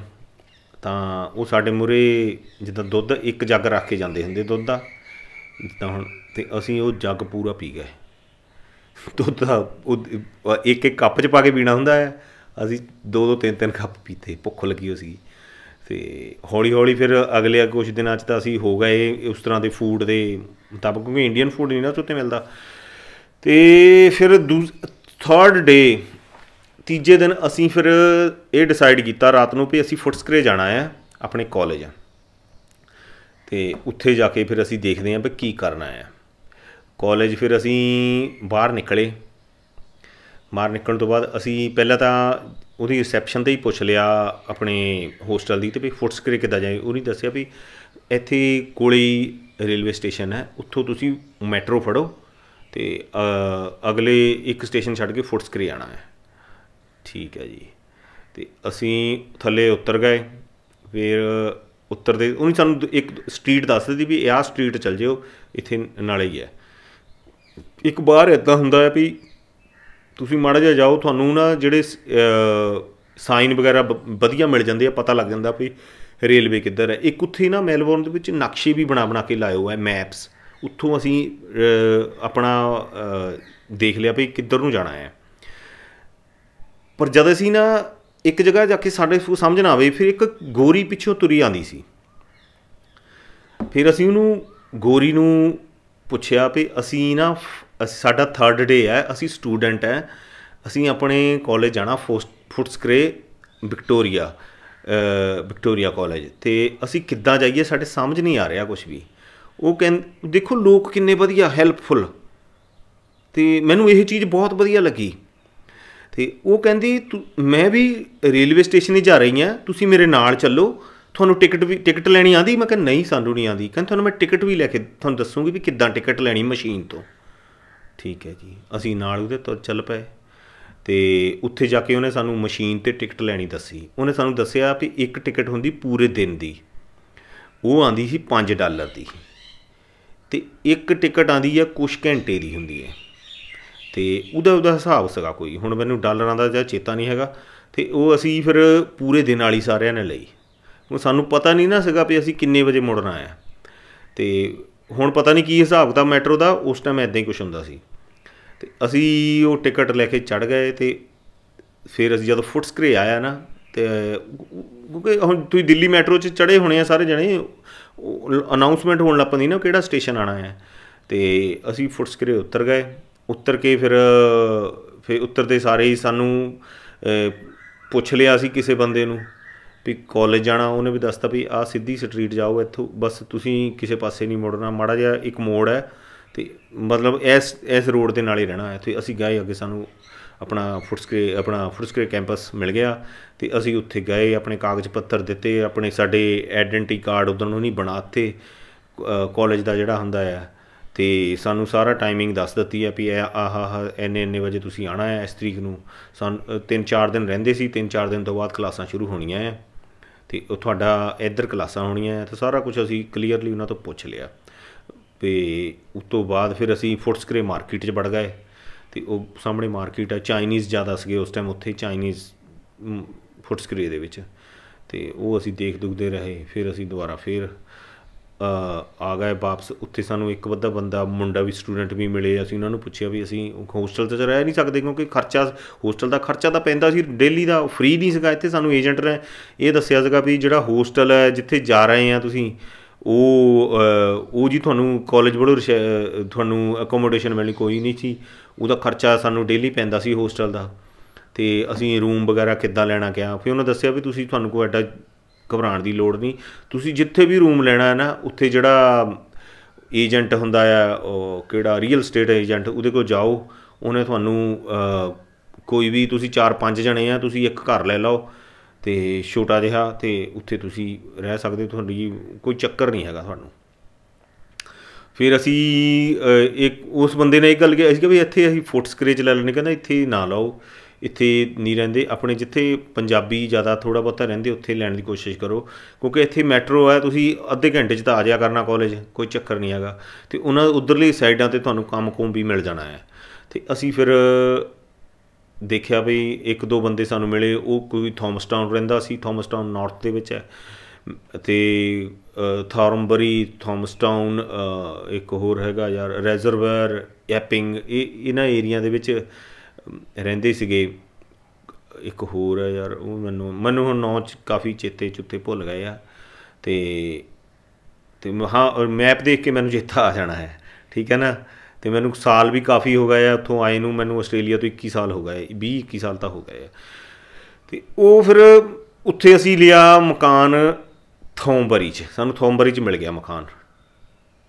ਤਾਂ ਉਹ ਸਾਡੇ ਮੂਹਰੇ ਜਿੱਦਾਂ ਦੁੱਧ ਇੱਕ ਜੱਗ ਰੱਖ ਕੇ ਜਾਂਦੇ ਹੁੰਦੇ ਦੁੱਧ ਦਾ, ਜਿੱਦਾਂ ਹੁਣ, ਅਤੇ ਅਸੀਂ ਉਹ ਜੱਗ ਪੂਰਾ ਪੀ ਗਏ ਦੁੱਧ ਦਾ। ਉਹ ਇੱਕ ਕੱਪ 'ਚ ਪਾ ਕੇ ਪੀਣਾ ਹੁੰਦਾ ਹੈ, ਅਸੀਂ 2-2 3-3 ਕੱਪ ਪੀਤੇ, ਭੁੱਖ ਲੱਗੀ ਹੋਈ ਸੀ। ਅਤੇ ਹੌਲੀ ਹੌਲੀ ਫਿਰ ਅਗਲੇ ਕੁਛ ਦਿਨਾਂ 'ਚ ਤਾਂ ਅਸੀਂ ਹੋ ਗਏ ਉਸ ਤਰ੍ਹਾਂ ਦੇ ਫੂਡ ਦੇ ਮੁਤਾਬਕ, ਕਿਉਂਕਿ ਇੰਡੀਅਨ ਫੂਡ ਨਹੀਂ ਨਾ ਉੱਥੇ ਮਿਲਦਾ। ਅਤੇ ਫਿਰ 3rd ਡੇ, ਤੀਜੇ ਦਿਨ ਅਸੀਂ ਫਿਰ ਇਹ ਡਿਸਾਈਡ ਕੀਤਾ ਰਾਤ ਨੂੰ ਵੀ ਅਸੀਂ ਫੁੱਟਸਕਰੇ ਜਾਣਾ ਆ ਆਪਣੇ ਕਾਲਜ। ਅਤੇ ਉੱਥੇ ਜਾ ਕੇ ਫਿਰ ਅਸੀਂ ਦੇਖਦੇ ਹਾਂ ਵੀ ਕੀ ਕਰਨਾ ਆ ਕਾਲਜ। ਫਿਰ ਅਸੀਂ ਬਾਹਰ ਨਿਕਲੇ। ਬਾਹਰ ਨਿਕਲਣ ਤੋਂ ਬਾਅਦ ਅਸੀਂ ਪਹਿਲਾਂ ਤਾਂ ਉਹਦੀ ਰਿਸੈਪਸ਼ਨ 'ਤੇ ਹੀ ਪੁੱਛ ਲਿਆ ਆਪਣੇ ਹੋਸਟਲ ਦੀ, ਅਤੇ ਵੀ ਫੁੱਟਸਕਰੇ ਕਿੱਦਾਂ ਜਾਏ। ਉਹਨੇ ਦੱਸਿਆ ਵੀ ਇੱਥੇ ਕੋਲ ਹੀ ਰੇਲਵੇ ਸਟੇਸ਼ਨ ਹੈ, ਉੱਥੋਂ ਤੁਸੀਂ ਮੈਟਰੋ ਫੜੋ ਅਤੇ ਅਗਲੇ ਇੱਕ ਸਟੇਸ਼ਨ ਛੱਡ ਕੇ ਫੁੱਟਸਕਰੇ ਆਉਣਾ ਹੈ। ਠੀਕ ਹੈ ਜੀ। ਅਤੇ ਅਸੀਂ ਥੱਲੇ ਉਤਰ ਗਏ। ਫਿਰ ਉਤਰਦੇ ਉਹਨੇ ਸਾਨੂੰ ਇੱਕ ਸਟਰੀਟ ਦੱਸ ਦਿੱਤੀ ਵੀ ਆਹ ਸਟਰੀਟ ਚੱਲ ਜਿਓ, ਇੱਥੇ ਨਾਲੇ ਹੀ ਹੈ। ਇੱਕ ਬਾਹਰ ਇੱਦਾਂ ਹੁੰਦਾ ਹੈ ਵੀ ਤੁਸੀਂ ਮਾੜਾ ਜਿਹਾ ਜਾਓ, ਤੁਹਾਨੂੰ ਨਾ ਜਿਹੜੇ ਸਾਈਨ ਵਗੈਰਾ ਵਧੀਆ ਮਿਲ ਜਾਂਦੇ ਆ, ਪਤਾ ਲੱਗ ਜਾਂਦਾ ਵੀ ਰੇਲਵੇ ਕਿੱਧਰ ਹੈ। ਇੱਕ ਉੱਥੇ ਨਾ ਮੈਲਬੌਰਨ ਦੇ ਵਿੱਚ ਨਕਸ਼ੇ ਵੀ ਬਣਾ ਕੇ ਲਾਏ ਹੋਏ ਹੈ, ਮੈਪਸ, ਉੱਥੋਂ ਅਸੀਂ ਆਪਣਾ ਦੇਖ ਲਿਆ ਵੀ ਕਿੱਧਰ ਨੂੰ ਜਾਣਾ ਹੈ। ਪਰ ਜਦ ਅਸੀਂ ਨਾ ਇੱਕ ਜਗ੍ਹਾ ਜਾ ਕੇ ਸਾਡੇ ਸਮਝ ਨਾ ਆਵੇ, ਫਿਰ ਇੱਕ ਗੋਰੀ ਪਿੱਛੋਂ ਤੁਰੀ ਆਉਂਦੀ ਸੀ। ਫਿਰ ਅਸੀਂ ਉਹਨੂੰ ਗੋਰੀ ਨੂੰ ਪੁੱਛਿਆ ਵੀ ਅਸੀਂ ਨਾ ਸਾਡਾ 3rd ਡੇ ਹੈ, ਅਸੀਂ ਸਟੂਡੈਂਟ ਹੈ, ਅਸੀਂ ਆਪਣੇ ਕਾਲਜ ਜਾਣਾ ਫੁੱਟਸਕਰੇ ਵਿਕਟੋਰੀਆ ਕਾਲਜ, ਅਤੇ ਅਸੀਂ ਕਿੱਦਾਂ ਜਾਈਏ, ਸਾਡੇ ਸਮਝ ਨਹੀਂ ਆ ਰਿਹਾ ਕੁਛ ਵੀ। ਉਹ ਦੇਖੋ ਲੋਕ ਕਿੰਨੇ ਵਧੀਆ ਹੈਲਪਫੁੱਲ, ਅਤੇ ਮੈਨੂੰ ਇਹ ਚੀਜ਼ ਬਹੁਤ ਵਧੀਆ ਲੱਗੀ। ਅਤੇ ਉਹ ਕਹਿੰਦੀ ਮੈਂ ਵੀ ਰੇਲਵੇ ਸਟੇਸ਼ਨ ਹੀ ਜਾ ਰਹੀ ਹਾਂ, ਤੁਸੀਂ ਮੇਰੇ ਨਾਲ ਚੱਲੋ, ਤੁਹਾਨੂੰ ਟਿਕਟ ਲੈਣੀ ਆਉਂਦੀ? ਮੈਂ ਕਿਹਾ ਨਹੀਂ ਸਾਨੂੰ ਨਹੀਂ ਆਉਂਦੀ। ਕਹਿੰਦੇ ਤੁਹਾਨੂੰ ਮੈਂ ਟਿਕਟ ਵੀ ਲੈ ਕੇ ਤੁਹਾਨੂੰ ਦੱਸੂਗੀ ਵੀ ਕਿੱਦਾਂ ਟਿਕਟ ਲੈਣੀ ਮਸ਼ੀਨ ਤੋਂ। ਠੀਕ ਹੈ ਜੀ, ਅਸੀਂ ਨਾਲ ਉਹਦੇ ਤੋਂ ਚੱਲ ਪਏ, ਅਤੇ ਉੱਥੇ ਜਾ ਕੇ ਉਹਨੇ ਸਾਨੂੰ ਮਸ਼ੀਨ 'ਤੇ ਟਿਕਟ ਲੈਣੀ ਦੱਸੀ। ਉਹਨੇ ਸਾਨੂੰ ਦੱਸਿਆ ਵੀ ਇੱਕ ਟਿਕਟ ਹੁੰਦੀ ਪੂਰੇ ਦਿਨ ਦੀ, ਉਹ ਆਉਂਦੀ ਸੀ $5 ਦੀ, ਅਤੇ ਇੱਕ ਟਿਕਟ ਆਉਂਦੀ ਹੈ ਕੁਛ ਘੰਟੇ ਦੀ ਹੁੰਦੀ ਹੈ, ਅਤੇ ਉਹਦਾ ਹਿਸਾਬ ਸੀਗਾ ਕੋਈ, ਹੁਣ ਮੈਨੂੰ ਡਾਲਰਾਂ ਦਾ ਜਾਂ ਚੇਤਾ ਨਹੀਂ ਹੈਗਾ। ਅਤੇ ਉਹ ਅਸੀਂ ਫਿਰ ਪੂਰੇ ਦਿਨ ਵਾਲੀ ਸਾਰਿਆਂ ਨੇ ਲਈ। ਹੁਣ ਸਾਨੂੰ ਪਤਾ ਨਹੀਂ ਨਾ ਸੀਗਾ ਵੀ ਅਸੀਂ ਕਿੰਨੇ ਵਜੇ ਮੁੜਨਾ ਆ, ਅਤੇ ਹੁਣ ਪਤਾ ਨਹੀਂ ਕੀ ਹਿਸਾਬ ਕਿਤਾਬ ਮੈਟਰੋ ਦਾ, ਉਸ ਟਾਈਮ ਇੱਦਾਂ ਹੀ ਕੁਛ ਹੁੰਦਾ ਸੀ। ਅਤੇ ਅਸੀਂ ਉਹ ਟਿਕਟ ਲੈ ਕੇ ਚੜ੍ਹ ਗਏ, ਅਤੇ ਫਿਰ ਅਸੀਂ ਜਦੋਂ ਫੁੱਟਸਕਰੇ ਆਇਆ ਨਾ, ਅਤੇ ਕਿਉਂਕਿ ਹੁਣ ਤੁਸੀਂ ਦਿੱਲੀ ਮੈਟਰੋ 'ਚ ਚੜ੍ਹੇ ਹੋਣੇ ਆ ਸਾਰੇ ਜਣੇ, ਅਨਾਊਂਸਮੈਂਟ ਹੋਣ ਲੱਗ ਪੈਂਦੀ ਨਾ ਕਿਹੜਾ ਸਟੇਸ਼ਨ ਆਉਣਾ ਹੈ, ਅਤੇ ਅਸੀਂ ਫੁੱਟਸਕਰੇ ਉਤਰ ਗਏ। ਉਤਰ ਕੇ ਫਿਰ ਉਤਰਦੇ ਸਾਰੇ ਹੀ ਸਾਨੂੰ ਪੁੱਛ ਲਿਆ ਸੀ ਕਿਸੇ ਬੰਦੇ ਨੂੰ ਵੀ ਕਾਲਜ ਜਾਣਾ, ਉਹਨੇ ਵੀ ਦੱਸਤਾ ਵੀ ਆਹ ਸਿੱਧੀ ਸਟਰੀਟ ਜਾਓ, ਇੱਥੋਂ ਬਸ ਤੁਸੀਂ ਕਿਸੇ ਪਾਸੇ ਨਹੀਂ ਮੁੜਨਾ, ਮਾੜਾ ਜਿਹਾ ਇੱਕ ਮੋੜ ਹੈ, ਅਤੇ ਮਤਲਬ ਇਸ ਰੋਡ ਦੇ ਨਾਲ ਹੀ ਰਹਿਣਾ ਹੈ। ਅਤੇ ਅਸੀਂ ਗਏ ਅੱਗੇ, ਸਾਨੂੰ ਆਪਣਾ ਫੁੱਟਸਕਰੇ ਕੈਂਪਸ ਮਿਲ ਗਿਆ, ਅਤੇ ਅਸੀਂ ਉੱਥੇ ਗਏ, ਆਪਣੇ ਕਾਗਜ਼ ਪੱਤਰ ਦਿੱਤੇ, ਆਪਣੇ ਸਾਡੇ ਆਈਡੈਂਟੀ ਕਾਰਡ ਉੱਧਰ ਨੂੰ ਨਹੀਂ ਬਣਾ ਦਿੱਤੇ ਕਾਲਜ ਦਾ ਜਿਹੜਾ ਹੁੰਦਾ ਹੈ, ਅਤੇ ਸਾਨੂੰ ਸਾਰਾ ਟਾਈਮਿੰਗ ਦੱਸ ਦਿੱਤੀ ਹੈ ਵੀ ਇੰਨੇ ਵਜੇ ਤੁਸੀਂ ਆਉਣਾ ਹੈ ਇਸ ਤਰੀਕ ਨੂੰ। ਸਾਨੂੰ 3-4 ਦਿਨ ਰਹਿੰਦੇ ਸੀ, 3-4 ਦਿਨ ਤੋਂ ਬਾਅਦ ਕਲਾਸਾਂ ਸ਼ੁਰੂ ਹੋਣੀਆਂ ਹੈ, ਅਤੇ ਉਹ ਤੁਹਾਡਾ ਇੱਧਰ ਕਲਾਸਾਂ ਹੋਣੀਆਂ ਹੈ, ਅਤੇ ਸਾਰਾ ਕੁਛ ਅਸੀਂ ਕਲੀਅਰਲੀ ਉਹਨਾਂ ਤੋਂ ਪੁੱਛ ਲਿਆ। ਅਤੇ ਉਸ ਤੋਂ ਬਾਅਦ ਫਿਰ ਅਸੀਂ ਫੁੱਟਸਕਰੇ ਮਾਰਕੀਟ 'ਚ ਵੜ ਗਏ, ਅਤੇ ਉਹ ਸਾਹਮਣੇ ਮਾਰਕੀਟ ਹੈ, ਚਾਈਨੀਜ਼ ਜ਼ਿਆਦਾ ਸੀਗੇ ਉਸ ਟਾਈਮ ਉੱਥੇ, ਚਾਈਨੀਜ਼ ਫੁੱਟਸਕਰੇ ਦੇ ਵਿੱਚ, ਅਤੇ ਉਹ ਅਸੀਂ ਦੇਖਦੇ ਰਹੇ। ਫਿਰ ਅਸੀਂ ਦੁਬਾਰਾ ਫਿਰ ਆ ਗਏ ਵਾਪਸ। ਉੱਥੇ ਸਾਨੂੰ ਇੱਕ ਅੱਧਾ ਬੰਦਾ ਮੁੰਡਾ ਵੀ ਸਟੂਡੈਂਟ ਵੀ ਮਿਲੇ, ਅਸੀਂ ਉਹਨਾਂ ਨੂੰ ਪੁੱਛਿਆ ਵੀ ਅਸੀਂ ਹੋਸਟਲ 'ਚ ਰਹਿ ਨਹੀਂ ਸਕਦੇ, ਕਿਉਂਕਿ ਹੋਸਟਲ ਦਾ ਖਰਚਾ ਤਾਂ ਪੈਂਦਾ ਸੀ ਡੇਲੀ ਦਾ, ਫ੍ਰੀ ਨਹੀਂ ਸੀਗਾ। ਇੱਥੇ ਸਾਨੂੰ ਏਜੰਟ ਨੇ ਇਹ ਦੱਸਿਆ ਸੀਗਾ ਵੀ ਜਿਹੜਾ ਹੋਸਟਲ ਹੈ ਜਿੱਥੇ ਜਾ ਰਹੇ ਆ ਤੁਸੀਂ, ਉਹ ਜੀ ਤੁਹਾਨੂੰ ਕਾਲਜ ਵੱਲੋਂ ਤੁਹਾਨੂੰ ਅਕੋਮੋਡੇਸ਼ਨ ਮਿਲਣੀ ਕੋਈ ਨਹੀਂ ਸੀ, ਉਹਦਾ ਖਰਚਾ ਸਾਨੂੰ ਡੇਲੀ ਪੈਂਦਾ ਸੀ ਹੋਸਟਲ ਦਾ। ਅਤੇ ਅਸੀਂ ਰੂਮ ਵਗੈਰਾ ਕਿੱਦਾਂ ਲੈਣਾ ਕਿਹਾ, ਫਿਰ ਉਹਨੇ ਦੱਸਿਆ ਵੀ ਤੁਹਾਨੂੰ ਕੋਈ ਐਡਾ ਘਬਰਾਉਣ ਦੀ ਲੋੜ ਨਹੀਂ, ਤੁਸੀਂ ਜਿੱਥੇ ਵੀ ਰੂਮ ਲੈਣਾ ਹੈ ਨਾ, ਉੱਥੇ ਜਿਹੜਾ ਏਜੰਟ ਹੁੰਦਾ ਆ, ਉਹ ਕਿਹੜਾ ਰੀਅਲ ਸਟੇਟ ਏਜੰਟ, ਉਹਦੇ ਕੋਲ ਜਾਓ, ਉਹਨੇ ਤੁਹਾਨੂੰ ਕੋਈ ਵੀ, ਤੁਸੀਂ 4-5 ਜਣੇ ਆ, ਤੁਸੀਂ ਇੱਕ ਘਰ ਲੈ ਲਓ, ਅਤੇ ਛੋਟਾ ਜਿਹਾ, ਅਤੇ ਉੱਥੇ ਤੁਸੀਂ ਰਹਿ ਸਕਦੇ ਹੋ, ਤੁਹਾਡੀ ਕੋਈ ਚੱਕਰ ਨਹੀਂ ਹੈਗਾ ਤੁਹਾਨੂੰ। ਫਿਰ ਅਸੀਂ ਉਸ ਬੰਦੇ ਨੇ ਇਹ ਗੱਲ ਕਿਹਾ ਸੀ ਕਿ ਵੀ ਇੱਥੇ ਅਸੀਂ ਫੁੱਟਸਕਰੇ 'ਚ ਲੈ ਲੈਂਦੇ, ਕਹਿੰਦਾ ਇੱਥੇ ਨਾ ਲਓ, ਇੱਥੇ ਨਹੀਂ ਰਹਿੰਦੇ, ਆਪਣੇ ਜਿੱਥੇ ਪੰਜਾਬੀ ਜ਼ਿਆਦਾ ਥੋੜ੍ਹਾ ਬਹੁਤਾ ਰਹਿੰਦੇ ਉੱਥੇ ਲੈਣ ਦੀ ਕੋਸ਼ਿਸ਼ ਕਰੋ, ਕਿਉਂਕਿ ਇੱਥੇ ਮੈਟਰੋ ਹੈ, ਤੁਸੀਂ ਅੱਧੇ ਘੰਟੇ 'ਚ ਤਾਂ ਆ ਜਾਇਆ ਕਰਨਾ ਕਾਲਜ, ਕੋਈ ਚੱਕਰ ਨਹੀਂ ਹੈਗਾ, ਅਤੇ ਉਹਨਾਂ ਉੱਧਰਲੀ ਸਾਈਡਾਂ 'ਤੇ ਤੁਹਾਨੂੰ ਕੰਮ ਵੀ ਮਿਲ ਜਾਣਾ ਹੈ। ਅਤੇ ਅਸੀਂ ਫਿਰ ਦੇਖਿਆ ਵੀ 1-2 ਬੰਦੇ ਸਾਨੂੰ ਮਿਲੇ, ਉਹ ਕੋਈ ਥੋਮਸਟਾਊਨ ਰਹਿੰਦਾ ਸੀ, ਥੋਮਸਟਾਊਨ ਨਾਰਥ ਦੇ ਵਿੱਚ ਹੈ, ਅਤੇ ਥੋਰਨਬਰੀ, ਥੋਮਸਟਾਊਨ, ਇੱਕ ਹੋਰ ਹੈਗਾ ਯਾਰ ਰੈਜ਼ਰਵਾਇਰ, ਐਪਿੰਗ, ਇਹਨਾਂ ਏਰੀਆ ਦੇ ਵਿੱਚ ਰਹਿੰਦੇ ਸੀਗੇ। ਇੱਕ ਹੋਰ ਹੈ ਯਾਰ, ਉਹ ਮੈਨੂੰ ਹੁਣ ਨਾਂ 'ਚ ਕਾਫੀ ਚੇਤੇ ਭੁੱਲ ਗਏ ਆ, ਅਤੇ ਹਾਂ ਮੈਪ ਦੇਖ ਕੇ ਮੈਨੂੰ ਚੇਤਾ ਆ ਜਾਣਾ ਹੈ, ਠੀਕ ਹੈ ਨਾ। ਅਤੇ ਮੈਨੂੰ ਸਾਲ ਵੀ ਕਾਫੀ ਹੋ ਗਏ ਆ ਉੱਥੋਂ ਆਏ ਨੂੰ, ਮੈਨੂੰ ਆਸਟ੍ਰੇਲੀਆ ਤੋਂ 21 ਸਾਲ ਹੋ ਗਏ, 20-21 ਸਾਲ ਤਾਂ ਹੋ ਗਏ ਆ। ਅਤੇ ਉਹ ਫਿਰ ਉੱਥੇ ਅਸੀਂ ਲਿਆ ਮਕਾਨ ਥੋਮਬਰੀ 'ਚ, ਸਾਨੂੰ ਥੋਮਬਰੀ 'ਚ ਮਿਲ ਗਿਆ ਮਕਾਨ,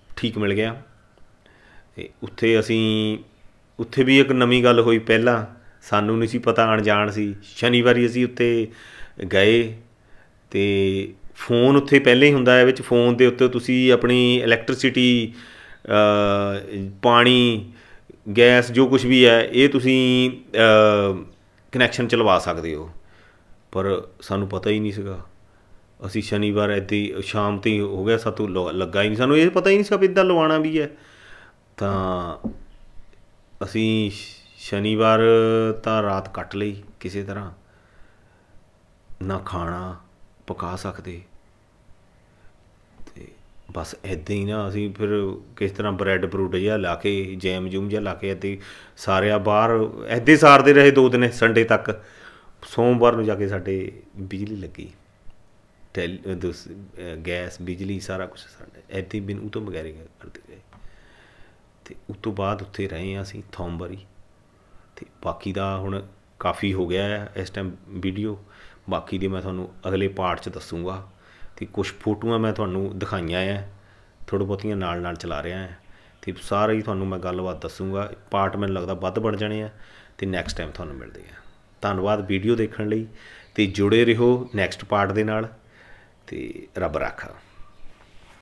ਠੀਕ ਮਿਲ ਗਿਆ। ਅਤੇ ਉੱਥੇ ਵੀ ਇੱਕ ਨਵੀਂ ਗੱਲ ਹੋਈ, ਪਹਿਲਾਂ ਸਾਨੂੰ ਨਹੀਂ ਸੀ ਪਤਾ, ਅਣਜਾਣ ਸੀ। ਸ਼ਨੀਵਾਰੀ ਅਸੀਂ ਉੱਥੇ ਗਏ, ਅਤੇ ਫੋਨ ਉੱਥੇ ਪਹਿਲਾਂ ਹੀ ਹੁੰਦਾ ਹੈ ਵਿੱਚ, ਫੋਨ ਦੇ ਉੱਤੇ ਤੁਸੀਂ ਆਪਣੀ ਇਲੈਕਟ੍ਰੀਸਿਟੀ, ਪਾਣੀ, ਗੈਸ, ਜੋ ਕੁਛ ਵੀ ਹੈ ਇਹ ਤੁਸੀਂ ਕਨੈਕਸ਼ਨ ਚਲਵਾ ਸਕਦੇ ਹੋ, ਪਰ ਸਾਨੂੰ ਪਤਾ ਹੀ ਨਹੀਂ ਸੀਗਾ। ਅਸੀਂ ਸ਼ਨੀਵਾਰ ਇੱਦਾਂ ਹੀ ਸ਼ਾਮ 'ਤੇ ਹੀ ਹੋ ਗਿਆ, ਸਾਤੋਂ ਲੱਗਾ ਹੀ ਨਹੀਂ, ਸਾਨੂੰ ਇਹ ਪਤਾ ਹੀ ਨਹੀਂ ਸੀ ਵੀ ਇੱਦਾਂ ਲਵਾਉਣਾ ਵੀ ਹੈ। ਤਾਂ ਅਸੀਂ ਸ਼ਨੀਵਾਰ ਤਾਂ ਰਾਤ ਕੱਟ ਲਈ ਕਿਸੇ ਤਰ੍ਹਾਂ, ਨਾ ਖਾਣਾ ਪਕਾ ਸਕਦੇ, ਅਤੇ ਬਸ ਇੱਦਾਂ ਹੀ ਨਾ ਅਸੀਂ ਫਿਰ ਕਿਸ ਤਰ੍ਹਾਂ ਬਰੈਡ ਬਰੂਡ ਜਿਹਾ ਲਾ ਕੇ ਜੈਮ ਜੂਮ ਜਿਹਾ ਲਾ ਕੇ ਇੱਦਾਂ ਸਾਰਿਆ ਬਾਹਰ ਇੱਦਾਂ ਸਾਰਦੇ ਰਹੇ 2 ਦਿਨ ਸੰਡੇ ਤੱਕ। ਸੋਮਵਾਰ ਨੂੰ ਜਾ ਕੇ ਸਾਡੇ ਬਿਜਲੀ ਲੱਗੀ, ਗੈਸ ਬਿਜਲੀ ਸਾਰਾ ਕੁਛ ਸਾਡੇ ਇੱਦਾਂ ਹੀ ਬਿਨ ਉਹ ਤੋਂ ਬਗੈਰ ਕਰਦੇ ਗਏ। ਅਤੇ ਉਸ ਤੋਂ ਬਾਅਦ ਉੱਥੇ ਰਹੇ ਹਾਂ ਅਸੀਂ ਥੋਮਵਾਰੀ। ਅਤੇ ਬਾਕੀ ਦਾ ਹੁਣ ਕਾਫੀ ਹੋ ਗਿਆ ਹੈ ਇਸ ਟਾਈਮ ਵੀਡੀਓ, ਬਾਕੀ ਦੀ ਮੈਂ ਤੁਹਾਨੂੰ ਅਗਲੇ ਪਾਰਟ 'ਚ ਦੱਸੂਗਾ। ਅਤੇ ਕੁਛ ਫੋਟੋਆਂ ਮੈਂ ਤੁਹਾਨੂੰ ਦਿਖਾਈਆਂ ਹੈ, ਥੋੜ੍ਹਾ ਬਹੁਤੀਆਂ ਨਾਲ ਨਾਲ ਚਲਾ ਰਿਹਾ ਹੈ। ਅਤੇ ਸਾਰਾ ਹੀ ਤੁਹਾਨੂੰ ਮੈਂ ਗੱਲਬਾਤ ਦੱਸੂਗਾ। ਪਾਰਟ ਮੈਨੂੰ ਲੱਗਦਾ ਵੱਧ ਬਣ ਜਾਣੇ ਆ, ਅਤੇ ਨੈਕਸਟ ਟਾਈਮ ਤੁਹਾਨੂੰ ਮਿਲਦੇ ਆ। ਧੰਨਵਾਦ ਵੀਡੀਓ ਦੇਖਣ ਲਈ, ਅਤੇ ਜੁੜੇ ਰਹੋ ਨੈਕਸਟ ਪਾਰਟ ਦੇ ਨਾਲ। ਅਤੇ ਰੱਬ ਰਾਖਾ।